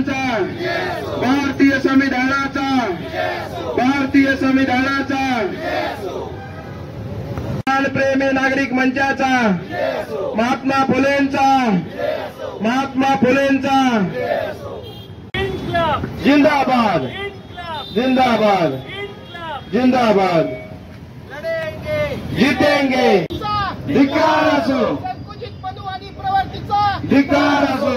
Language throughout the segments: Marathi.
संविधानाचा, भारतीय संविधानाचा, भारतीय संविधानाचा, प्रेमी नागरिक मंचाचा, महात्मा फुलेंचा, महात्मा फुलेंचा जिंदाबाद, जिंदाबाद, जिंदाबाद, जीतेंगे, धिक्कार असो, धिक्कार असो,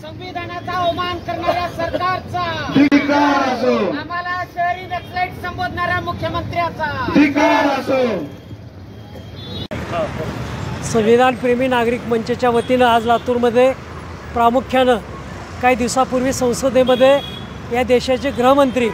संविधानाचा अवमान करणाऱ्या सरकारचा धिक्कार असो, आम्हाला शहरी नक्सलाईट संबोधणाऱ्या मुख्यमंत्र्याचा धिक्कार असो। संविधान प्रेमी नागरिक मंचच्या वतीनं आज लातूरमध्ये प्रामुख्यानं काही दिवसापूर्वी संसदेमध्ये या देशाचे गृहमंत्री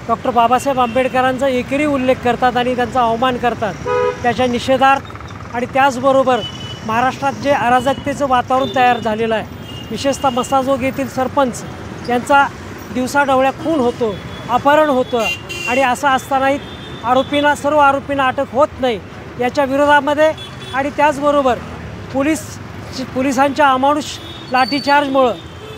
डॉक्टर बाबासाहेब आंबेडकरांचा एकेरी उल्लेख करतात आणि त्यांचा अवमान करतात, त्याच्या निषेधार्थ आणि त्याचबरोबर महाराष्ट्रात जे अराजकतेचं वातावरण तयार झालेलं आहे, विशेषतः मसाजोग येथील सरपंच यांचा दिवसाढवळ्या खून होतो, अपहरण होतं आणि असं असतानाही सर्व आरोपींना अटक होत नाही, याच्या विरोधामध्ये आणि त्याचबरोबर पोलिसांच्या अमानुष लाठीचार्जमुळं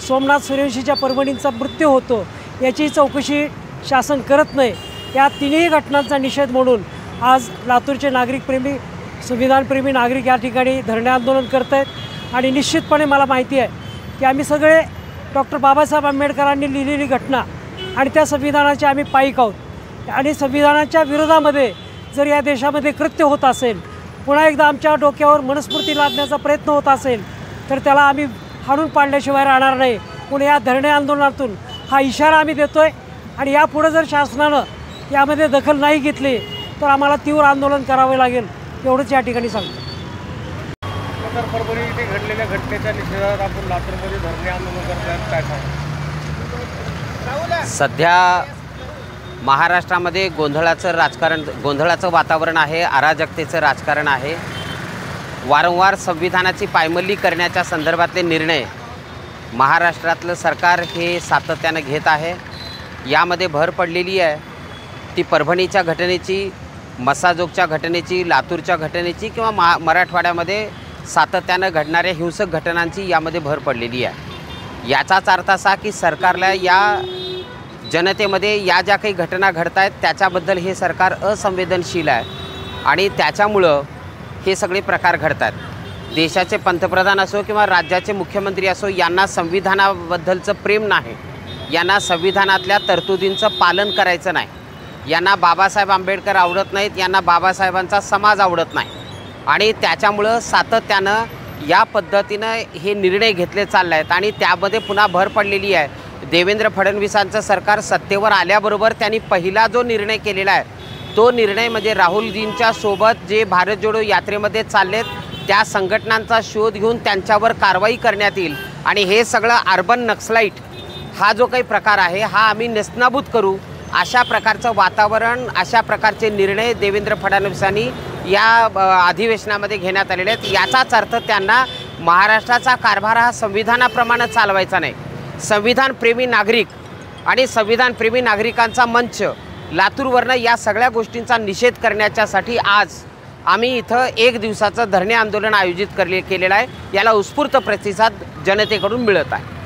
सोमनाथ सूर्यवंशीच्या परभणींचा मृत्यू होतो, याची चौकशी शासन करत नाही, या तिन्ही घटनांचा निषेध म्हणून आज लातूरचे नागरिकप्रेमी संविधानप्रेमी नागरिक या ठिकाणी धरणे आंदोलन करत आहेत। आणि निश्चितपणे मला माहिती आहे की आम्ही सगळे डॉक्टर बाबासाहेब आंबेडकरांनी लिहिलेली घटना आणि त्या संविधानाचे आम्ही पाईक आहोत आणि संविधानाच्या विरोधामध्ये जर या देशामध्ये कृत्य होत असेल, पुन्हा एकदा आमच्या डोक्यावर मनस्फूर्ती लादण्याचा प्रयत्न होत असेल तर त्याला आम्ही हाणून पाडल्याशिवाय राहणार नाही, म्हणून या धरणे आंदोलनातून हा इशारा आम्ही देतो आहे। आणि यापुढे जर शासनानं यामध्ये दखल नाही घेतली तर आम्हाला तीव्र आंदोलन करावे लागेल, एवढंच या ठिकाणी सांगतो। परभणी इथे घडलेल्या घटनेच्या निषेधात आपण लातूरमध्ये धरणे आंदोलन करत काय सांगतो? सध्या महाराष्ट्रामध्ये गोंधळाचं वातावरण आहे, अराजकतेचं राजकारण आहे। वारंवार संविधानाची पायमल्ली करण्याच्या संदर्भातले निर्णय महाराष्ट्रातलं सरकार हे सातत्यानं घेत आहे। यामध्ये भर पडलेली आहे ती परभणीच्या घटनेची, मसाजोगच्या घटनेची, लातूरच्या घटनेची किंवा मराठवाड्यामध्ये सातत्यानं घडणाऱ्या हिंसक घटनांची यामध्ये भर पडलेली आहे। याचाच अर्थ असा की सरकारला या जनतेमध्ये या ज्या काही घटना घडत आहेत त्याच्याबद्दल हे सरकार असंवेदनशील आहे आणि त्याच्यामुळं हे सगळे प्रकार घडतात। देशाचे पंतप्रधान असो किंवा राज्याचे मुख्यमंत्री असो, यांना संविधानाबद्दलचं प्रेम नाही, यांना संविधानातल्या तरतुदींचं पालन करायचं नाही, यांना बाबासाहेब आंबेडकर आवडत नाहीत, यांना बाबासाहेबांचा समाज आवडत नाही आणि त्याच्यामुळं सातत्यानं या पद्धतीनं हे निर्णय घेतले चालले आहेत। आणि त्यामध्ये पुन्हा भर पडलेली आहे देवेंद्र फडणवीसांचं सरकार सत्तेवर आल्याबरोबर त्यांनी पहिला जो निर्णय केलेला आहे तो निर्णय म्हणजे राहुलजींच्या सोबत जे भारत जोडो यात्रेमध्ये चाललेत त्या संघटनांचा शोध घेऊन त्यांच्यावर कारवाई करण्यात येईल आणि हे सगळं अर्बन नक्सलाईट हा जो काही प्रकार आहे हा आम्ही नेस्तनाबूत करू, अशा प्रकारचं वातावरण, अशा प्रकारचे निर्णय देवेंद्र फडणवीसांनी या अधिवेशनामध्ये घेण्यात आलेले आहेत। याचाच अर्थ त्यांना महाराष्ट्राचा कारभार हा संविधानाप्रमाणे चालवायचा नाही। संविधान प्रेमी नागरिक आणि संविधान प्रेमी नागरिकांचा मंच लातूरवरनं या सगळ्या गोष्टींचा निषेध करण्याच्यासाठी आज आम्ही इथं एक दिवसाचं धरणे आंदोलन आयोजित केलेलं आहे। याला उत्स्फूर्त प्रतिसाद जनतेकडून मिळत आहे।